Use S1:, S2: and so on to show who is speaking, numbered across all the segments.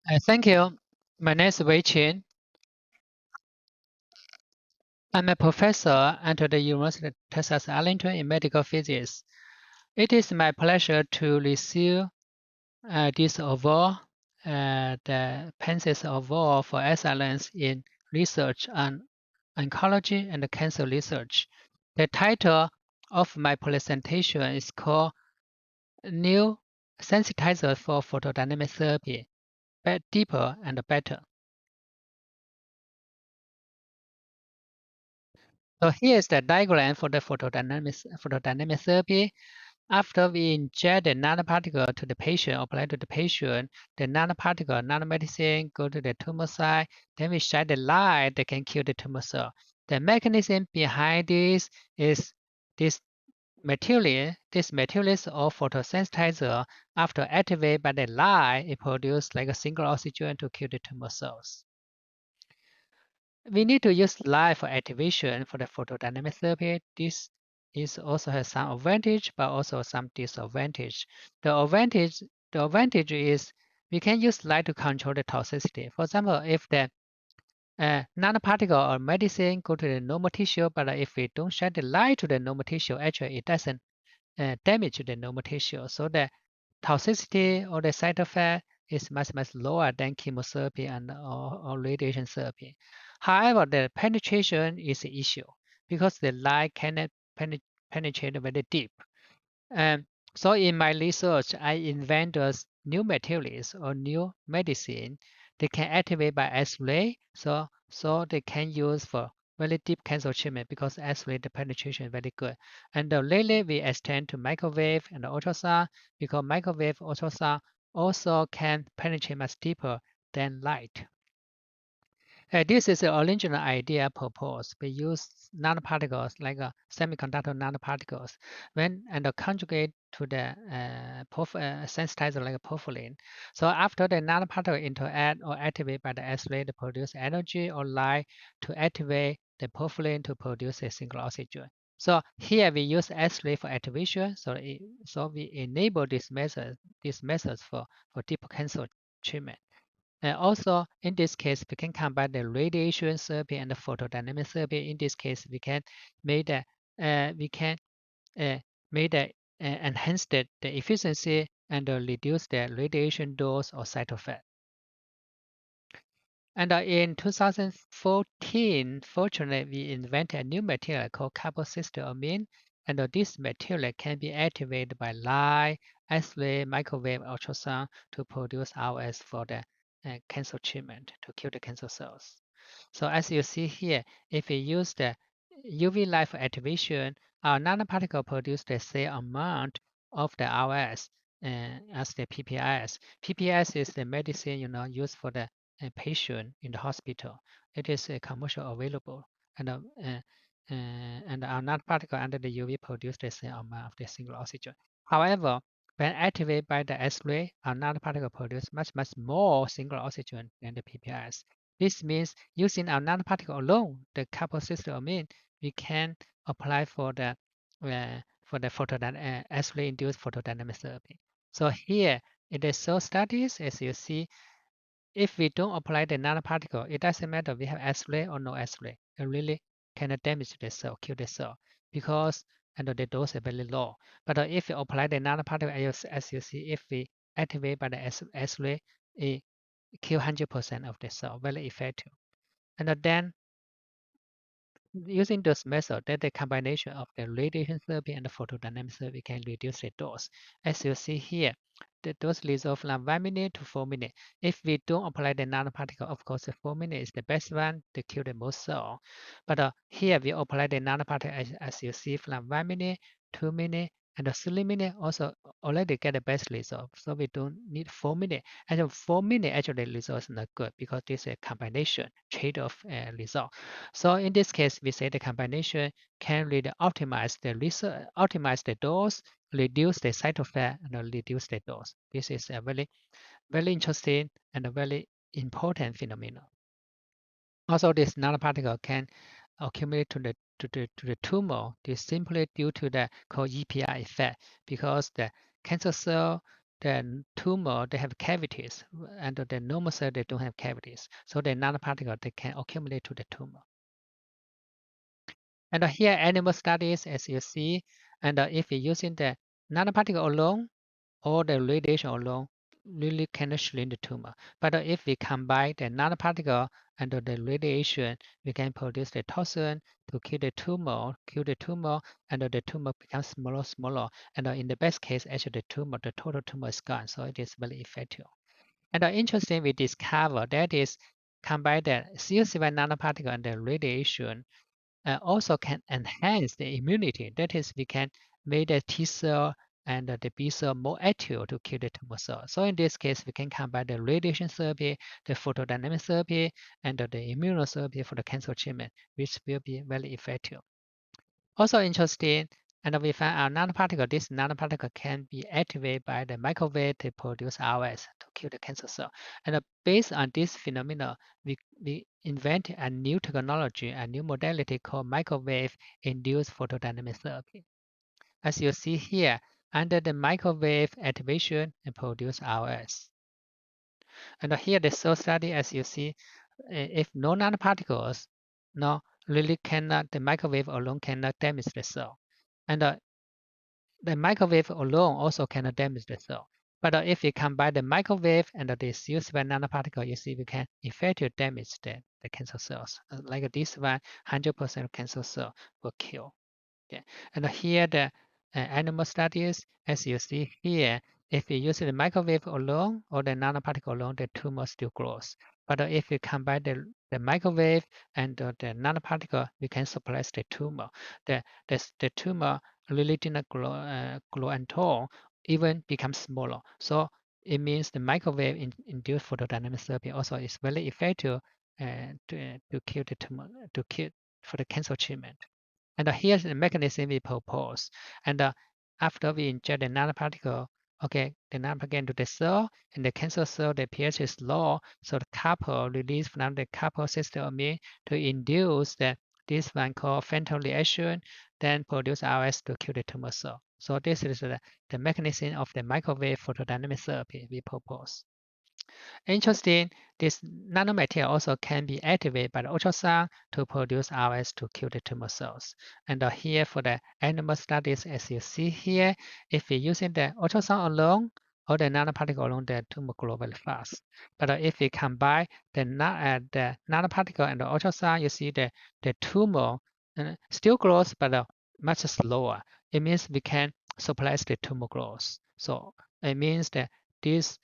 S1: Thank you. My name is Wei Qin. I'm a professor at the University of Texas Arlington in medical physics. It is my pleasure to receive this award, the Pence's Award for Excellence in Research on Oncology and Cancer Research. The title of my presentation is called New Sensitizer for Photodynamic Therapy, Deeper and Better. So here is the diagram for the photodynamic therapy. After we inject the nanoparticle to the patient, apply to the patient, the nanoparticle, nanomedicine go to the tumor site, then we shine the light that can kill the tumor cell. The mechanism behind this is this this material or photosensitizer, after activated by the light, it produces like a single oxygen to kill the tumor cells. We need to use light for activation for the photodynamic therapy. This is also has some advantage, but also some disadvantage. The advantage is we can use light to control the toxicity. For example, if the nanoparticle or medicine go to the normal tissue, but if we don't shine the light to the normal tissue, actually it doesn't damage the normal tissue. So the toxicity or the side effect is much lower than chemotherapy and or radiation therapy. However, the penetration is an issue because the light cannot penetrate very deep. So in my research, I invented new materials or new medicine. They can activate by X-ray, so they can use for very deep cancer treatment because X-ray the penetration is very good. And lately we extend to microwave and ultrasound because microwave ultrasound also can penetrate much deeper than light. This is the original idea proposed. We use nanoparticles like semiconductor nanoparticles when and conjugate to the sensitizer like a porphyrin. So after the nanoparticle interact or activate by the X-ray to produce energy or light to activate the porphyrin to produce a single oxygen. So here we use X-ray for activation. So we enable these methods for deep cancer treatment. And also, in this case, we can combine the radiation therapy and the photodynamic therapy. In this case, we can make the we can make the enhance the efficiency and reduce the radiation dose or side effect. And in 2014, fortunately, we invented a new material called carbocysteamine. And this material can be activated by light, X-ray, microwave, ultrasound to produce RS for the cancer treatment to kill the cancer cells. So as you see here, if we use the UV light for activation, our nanoparticle produce the same amount of the RS as the PPIs. PPIs is the medicine used for the patient in the hospital. It is commercial available, and our nanoparticle under the UV produce the same amount of the single oxygen. However, when activated by the X-ray, our nanoparticle produce much more single oxygen than the PPIs. This means using our nanoparticle alone, the carbocysteamine, we can apply for the X-ray induced photodynamic therapy. So here it is so studies as you see. If we don't apply the nanoparticle, it doesn't matter we have X-ray or no X-ray. It really cannot damage the cell, kill the cell, because the dose is very low. But if you apply the nanoparticle, as you see, if we activate by the X-ray, it kill 100% of the cell, very effective. And then using this method, that the combination of the radiation therapy and the photodynamic therapy can reduce the dose. As you see here, the dose resolve from 1 minute to 4 minutes. If we don't apply the nanoparticle, of course, the 4 minutes is the best one to kill the most cell. But here we apply the nanoparticle, as you see, from 1 minute, 2 minutes, and 3 minutes also already get the best result. So we don't need 4 minutes. And 4 minutes actually result is not good because this is a combination trade-off result. So in this case, we say the combination can really optimize the dose, reduce the side effect, and reduce the dose. This is a very interesting and a very important phenomenon. Also, this nanoparticle can accumulate to the tumor. This simply due to the called EPI effect because the cancer cell the tumor, they have cavities, and the normal cell, they don't have cavities. So the nanoparticle, they can accumulate to the tumor. And here animal studies, as you see, and if you're using the nanoparticle alone or the radiation alone, really cannot shrink the tumor. But if we combine the nanoparticle and the radiation, we can produce the toxin to kill the tumor, and the tumor becomes smaller. And in the best case, actually the total tumor is gone. So it is very effective. And interesting, we discover that is combine the COC1 nanoparticle and the radiation also can enhance the immunity. That is, we can make the T cell and the B cell more active to kill the tumor cell. So in this case, we can combine the radiation therapy, the photodynamic therapy, and the immunotherapy for the cancer treatment, which will be very effective. Also interesting, and we find our nanoparticle. This nanoparticle can be activated by the microwave to produce ROS to kill the cancer cell. And based on this phenomena, we invent a new technology, a new modality called microwave-induced photodynamic therapy. As you see here, under the microwave activation and produce ROS. And here the cell study, as you see, if no nanoparticles, no, really cannot, the microwave alone cannot damage the cell. And the microwave alone also cannot damage the cell. But if we combine the microwave and the COC1 nanoparticle, you see we can effectively damage the cancer cells. Like this one, 100% of cancer cell will kill. Okay. And here the animal studies, as you see here, if we use the microwave alone or the nanoparticle alone, the tumor still grows. But if we combine the microwave and the nanoparticle, we can suppress the tumor. The tumor really did not grow at all, even becomes smaller. So it means the microwave induced photodynamic therapy also is very effective to kill the tumor, to kill for the cancer treatment. And here's the mechanism we propose. And after we inject the nanoparticle, okay, the nanoparticle into the cell, and the cancer cell, the pH is low, so the couple release from the couple cysteamine to induce this one called phantom reaction, then produce RS to kill the tumor cell. So this is the mechanism of the microwave photodynamic therapy we propose. Interesting, this nanomaterial also can be activated by the ultrasound to produce RS to kill the tumor cells. And here for the animal studies, as you see here, if we're using the ultrasound alone or the nanoparticle alone, the tumor grows very fast. But if we combine the nanoparticle and the ultrasound, you see the tumor still grows, but much slower. It means we can suppress the tumor growth. So it means that this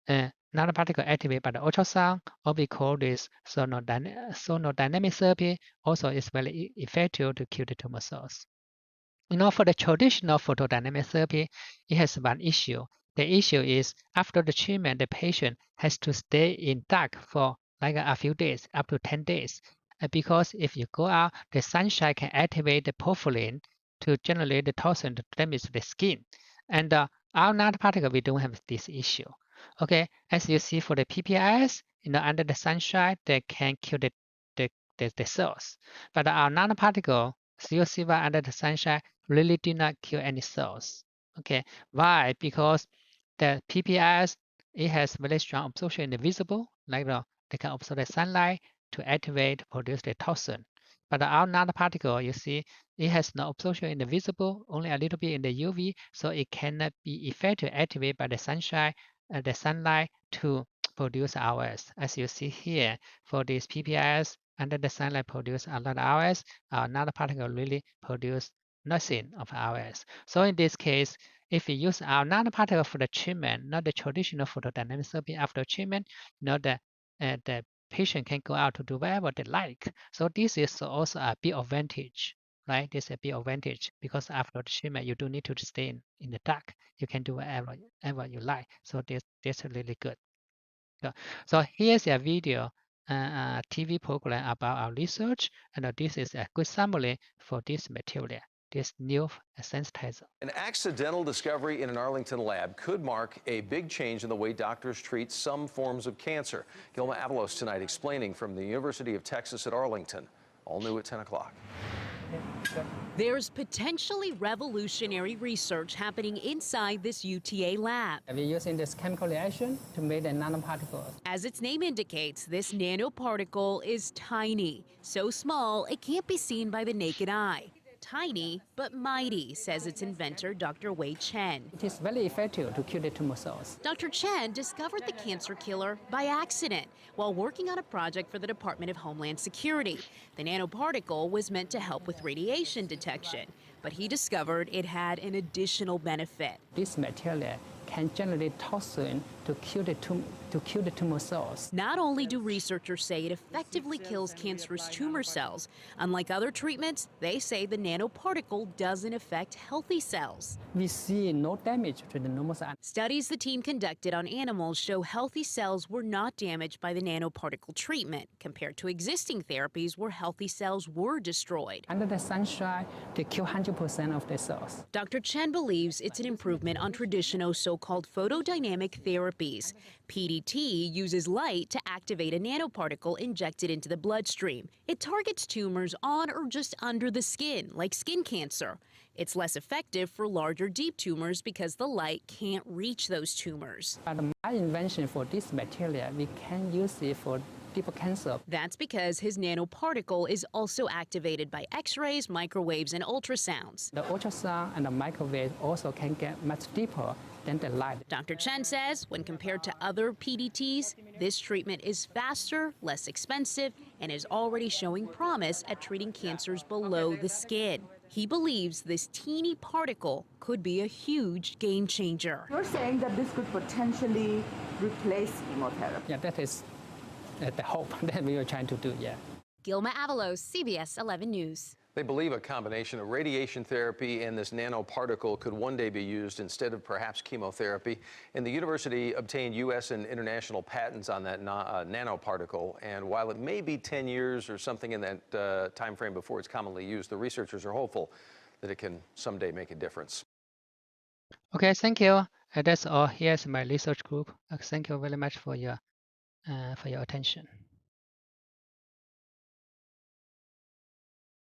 S1: nanoparticle activated by the ultrasound, or we call this sonodynamic therapy, also is very effective to kill the tumor cells. For the traditional photodynamic therapy, it has one issue. The issue is after the treatment, the patient has to stay in dark for like a few days, up to 10 days. Because if you go out, the sunshine can activate the porphyrin to generate the toxin to damage the skin. And our nanoparticle, we don't have this issue. Okay, as you see for the PPIs, under the sunshine, they can kill the cells. But our nanoparticle, COC1 under the sunshine, really did not kill any cells. Okay, why? Because the PPIs, it has very strong absorption in the visible, like they can absorb the sunlight to activate, produce the toxin. But our nanoparticle, you see, it has no absorption in the visible, only a little bit in the UV, so it cannot be effectively activated by the sunshine, the sunlight to produce ROS. As you see here, for these PPIs, under the sunlight produce a lot of ROS, our nanoparticle really produce nothing of ROS. So in this case, if we use our nanoparticle for the treatment, not the traditional photodynamic therapy after treatment, the patient can go out to do whatever they like. So this is also a big advantage, right? This is a big advantage because after the treatment, you don't need to stay in the dark. You can do whatever you like. So this is really good. So here's a video, TV program about our research, and this is a good summary for this material, this new sensitizer.
S2: An accidental discovery in an Arlington lab could mark a big change in the way doctors treat some forms of cancer. Gilma Avalos tonight explaining from the University of Texas at Arlington. All new at 10 o'clock.
S3: There's potentially revolutionary research happening inside this UTA lab.
S1: We're using this chemical reaction to make the nanoparticles.
S3: As its name indicates, this nanoparticle is tiny, so small it can't be seen by the naked eye. Tiny but mighty, says its inventor, Dr. Wei Chen.
S1: It is very effective to kill the tumor cells.
S3: Dr. Chen discovered the cancer killer by accident while working on a project for the Department of Homeland Security. The nanoparticle was meant to help with radiation detection, but he discovered it had an additional benefit.
S1: This material can generate toxin to kill the tumor cells.
S3: Not only do researchers say it effectively kills cancerous tumor cells, unlike other treatments, they say the nanoparticle doesn't affect healthy cells.
S1: We see no damage to the normal cells.
S3: Studies the team conducted on animals show healthy cells were not damaged by the nanoparticle treatment, compared to existing therapies where healthy cells were destroyed.
S1: Under the sunshine, they kill 100% of the cells.
S3: Dr. Chen believes it's an improvement on traditional so-called photodynamic therapies. PDT uses light to activate a nanoparticle injected into the bloodstream. It targets tumors on or just under the skin, like skin cancer. It's less effective for larger, deep tumors because the light can't reach those tumors.
S1: But my invention for this material, we can use it for deeper cancer.
S3: That's because his nanoparticle is also activated by X-rays, microwaves, and ultrasounds.
S1: The ultrasound and the microwave also can get much deeper than the light.
S3: Dr. Chen says when compared to other PDTs, this treatment is faster, less expensive, and is already showing promise at treating cancers below the skin. He believes this teeny particle could be a huge game changer.
S4: You're saying that this could potentially replace chemotherapy?
S1: Yeah, that is the hope that we are trying to do, yeah.
S3: Gilma Avalos, CBS 11 News.
S2: They believe a combination of radiation therapy and this nanoparticle could one day be used instead of perhaps chemotherapy. And the university obtained U.S. and international patents on that nanoparticle. And while it may be 10 years or something in that time frame before it's commonly used, the researchers are hopeful that it can someday make a difference.
S1: Okay, thank you. That's all. Here's my research group. Thank you very much for your attention.